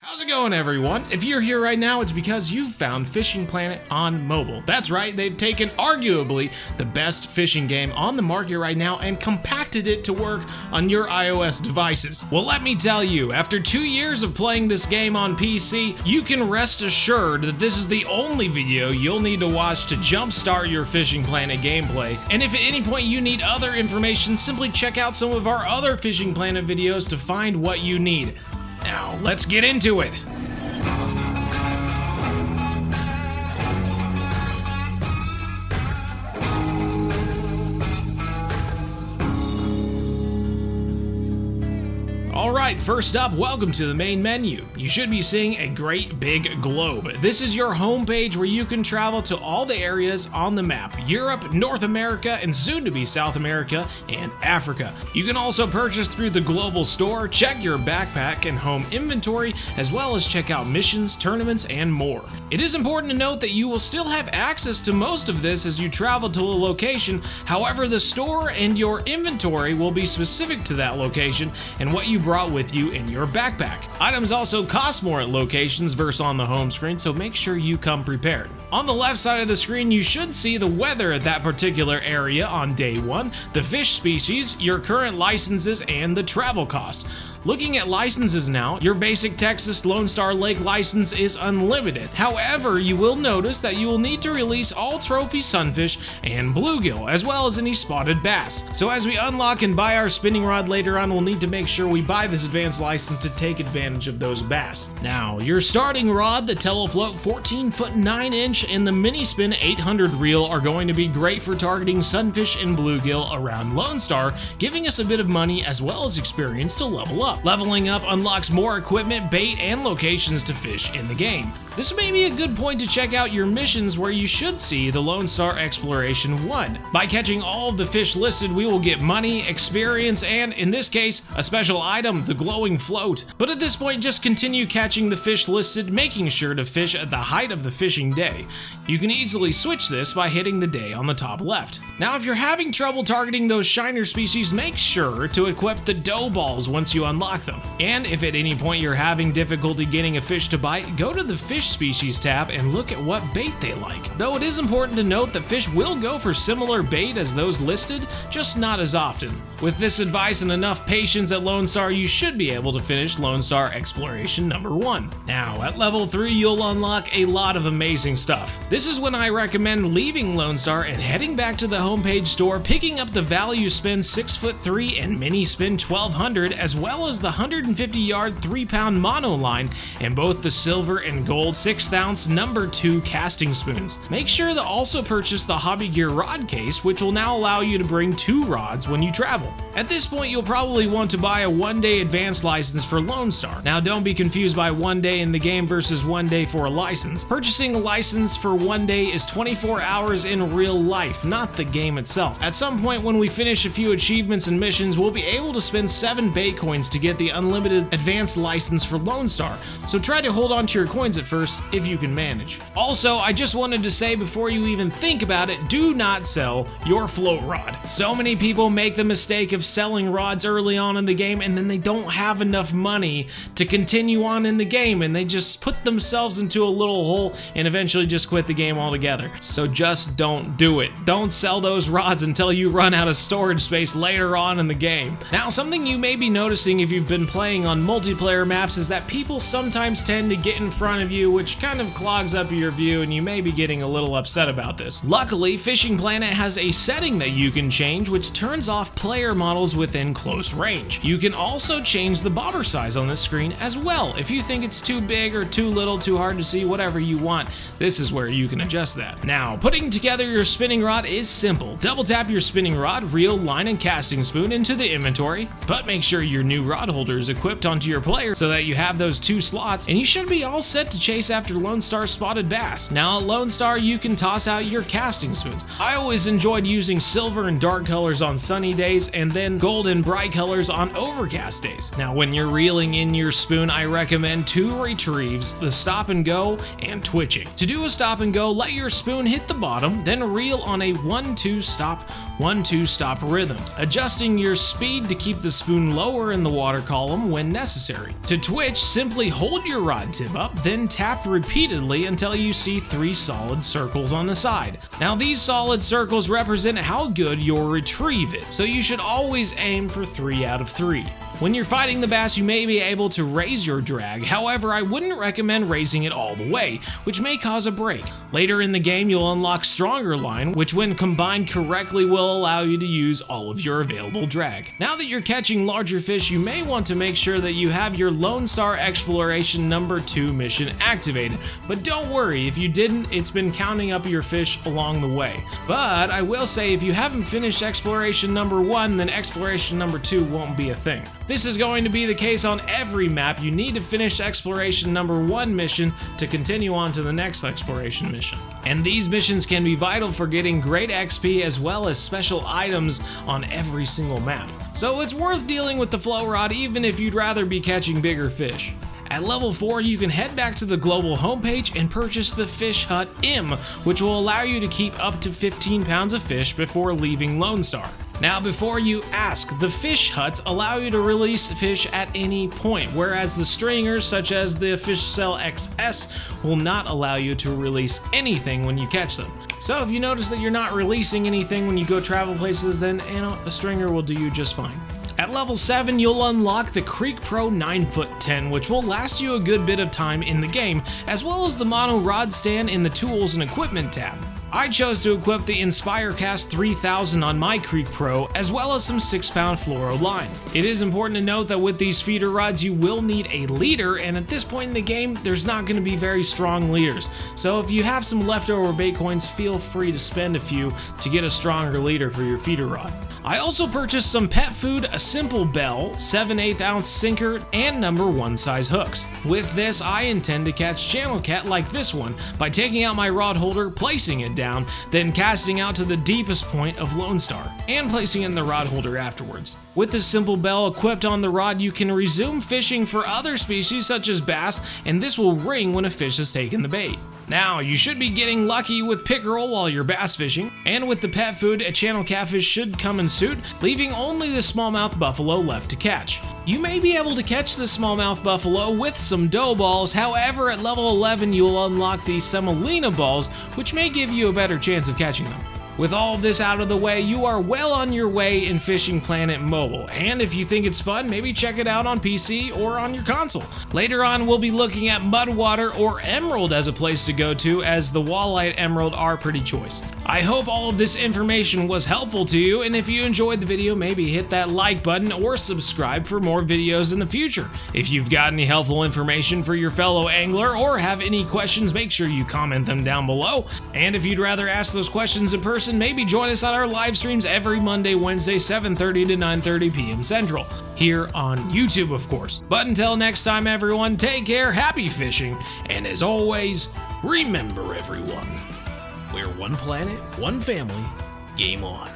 How's it going, everyone? If you're here right now, it's because you've found Fishing Planet on mobile. That's right, they've taken arguably the best fishing game on the market right now and compacted it to work on your iOS devices. Well, let me tell you, after 2 years of playing this game on PC, you can rest assured that this is the only video you'll need to watch to jumpstart your Fishing Planet gameplay. And if at any point you need other information, simply check out some of our other Fishing Planet videos to find what you need. Now, let's get into it. Alright, first up, welcome to the main menu. You should be seeing a great big globe. This is your home page where you can travel to all the areas on the map: Europe, North America, and soon to be South America and Africa. You can also purchase through the global store, check your backpack and home inventory, as well as check out missions, tournaments, and more. It is important to note that you will still have access to most of this as you travel to a location. However, the store and your inventory will be specific to that location and what you brought with you in your backpack. Items also cost more at locations versus on the home screen, so make sure you come prepared. On the left side of the screen, you should see the weather at that particular area on day 1, the fish species, your current licenses, and the travel cost. Looking at licenses now, your basic Texas Lonestar Lake license is unlimited. However, you will notice that you will need to release all trophy sunfish and bluegill, as well as any spotted bass. So as we unlock and buy our spinning rod later on, we'll need to make sure we buy this advanced license to take advantage of those bass. Now, your starting rod, the Telefloat 14-foot 9-inch, and the Mini Spin 800 reel are going to be great for targeting sunfish and bluegill around Lone Star, giving us a bit of money as well as experience to level up. Leveling up unlocks more equipment, bait, and locations to fish in the game. This may be a good point to check out your missions, where you should see the Lone Star Exploration 1. By catching all of the fish listed, we will get money, experience, and, in this case, a special item, the glowing float. But at this point, just continue catching the fish listed, making sure to fish at the height of the fishing day. You can easily switch this by hitting the day on the top left. Now, if you're having trouble targeting those shiner species, make sure to equip the dough balls once you unlock them. And if at any point you're having difficulty getting a fish to bite, go to the fish species tab and look at what bait they like. Though it is important to note that fish will go for similar bait as those listed, just not as often. With this advice and enough patience at Lone Star, you should be able to finish Lone Star Exploration number 1. Now, at level 3, you'll unlock a lot of amazing stuff. This is when I recommend leaving Lone Star and heading back to the homepage store, picking up the Value Spin 6'3" and Mini Spin 1200, as well as the 150-yard 3-pound mono line, and both the silver and gold 6-ounce number 2 casting spoons. Make sure to also purchase the Hobby Gear rod case, which will now allow you to bring 2 rods when you travel. At this point, you'll probably want to buy a 1-day advanced license for Lone Star. Now, don't be confused by 1 day in the game versus 1 day for a license. Purchasing a license for 1 day is 24 hours in real life, not the game itself. At some point when we finish a few achievements and missions, we'll be able to spend 7 bait coins to get the unlimited advanced license for Lone Star, so try to hold on to your coins at first if you can manage. Also, I just wanted to say before you even think about it, do not sell your float rod. So many people make the mistake of selling rods early on in the game, and then they don't have enough money to continue on in the game, and they just put themselves into a little hole and eventually just quit the game altogether. So just don't do it. Don't sell those rods until you run out of storage space later on in the game. Now, something you may be noticing if you've been playing on multiplayer maps is that people sometimes tend to get in front of you, which kind of clogs up your view, and you may be getting a little upset about this. Luckily, Fishing Planet has a setting that you can change, which turns off player models within close range. You can also change the bomber size on this screen as well. If you think it's too big or too little, too hard to see, whatever you want, this is where you can adjust that. Now, putting together your spinning rod is simple. Double tap your spinning rod, reel, line, and casting spoon into the inventory, but make sure your new rod holder is equipped onto your player so that you have those 2 slots, and you should be all set to chase after Lone Star spotted bass. Now, at Lone Star, you can toss out your casting spoons. I always enjoyed using silver and dark colors on sunny days, and then gold and bright colors on overcast days. Now, when you're reeling in your spoon, I recommend 2 retrieves, the stop and go, and twitching. To do a stop and go, let your spoon hit the bottom, then reel on a 1-2 stop, 1-2 stop rhythm, adjusting your speed to keep the spoon lower in the water underwater column when necessary. To twitch, simply hold your rod tip up, then tap repeatedly until you see 3 solid circles on the side. Now these solid circles represent how good your retrieve is, so you should always aim for 3 out of 3. When you're fighting the bass, you may be able to raise your drag, however I wouldn't recommend raising it all the way, which may cause a break. Later in the game you'll unlock stronger line, which when combined correctly will allow you to use all of your available drag. Now that you're catching larger fish, you may want to make sure that you have your Lone Star Exploration number 2 mission activated, but don't worry, if you didn't, it's been counting up your fish along the way. But I will say if you haven't finished Exploration number 1, then Exploration number 2 won't be a thing. This is going to be the case on every map. You need to finish Exploration number 1 mission to continue on to the next Exploration mission. And these missions can be vital for getting great XP as well as special items on every single map. So it's worth dealing with the flow rod even if you'd rather be catching bigger fish. At level 4, you can head back to the global homepage and purchase the Fish Hut M, which will allow you to keep up to 15 pounds of fish before leaving Lone Star. Now before you ask, the fish huts allow you to release fish at any point, whereas the stringers such as the Fish Cell XS will not allow you to release anything when you catch them. So if you notice that you're not releasing anything when you go travel places, then a stringer will do you just fine. At level 7, you'll unlock the Creek Pro 9-foot 10, which will last you a good bit of time in the game, as well as the mono rod stand in the Tools and Equipment tab. I chose to equip the InspireCast 3000 on my Creek Pro, as well as some 6-pound fluoro line. It is important to note that with these feeder rods you will need a leader, and at this point in the game there's not going to be very strong leaders. So if you have some leftover bait coins, feel free to spend a few to get a stronger leader for your feeder rod. I also purchased some pet food, a simple bell, 7/8 ounce sinker, and number 1 size hooks. With this I intend to catch channel cat like this one by taking out my rod holder, placing it down, then casting out to the deepest point of Lone Star, and placing it in the rod holder afterwards. With this simple bell equipped on the rod, you can resume fishing for other species such as bass, and this will ring when a fish has taken the bait. Now, you should be getting lucky with pickerel while you're bass fishing, and with the pet food, a channel catfish should come in suit, leaving only the smallmouth buffalo left to catch. You may be able to catch the smallmouth buffalo with some dough balls, however at level 11 you'll unlock the semolina balls, which may give you a better chance of catching them. With all of this out of the way, you are well on your way in Fishing Planet Mobile, and if you think it's fun, maybe check it out on PC or on your console. Later on, we'll be looking at MUDWATER or Emerald as a place to go to, as the Walleye and Emerald are pretty choice. I hope all of this information was helpful to you, and if you enjoyed the video, maybe hit that like button or subscribe for more videos in the future. If you've got any helpful information for your fellow angler or have any questions, make sure you comment them down below. And if you'd rather ask those questions in person, maybe join us on our live streams every Monday, Wednesday, 7:30 to 9:30 p.m. Central, here on YouTube, of course. But until next time, everyone, take care, happy fishing, and as always, remember everyone, we're one planet, one family, game on.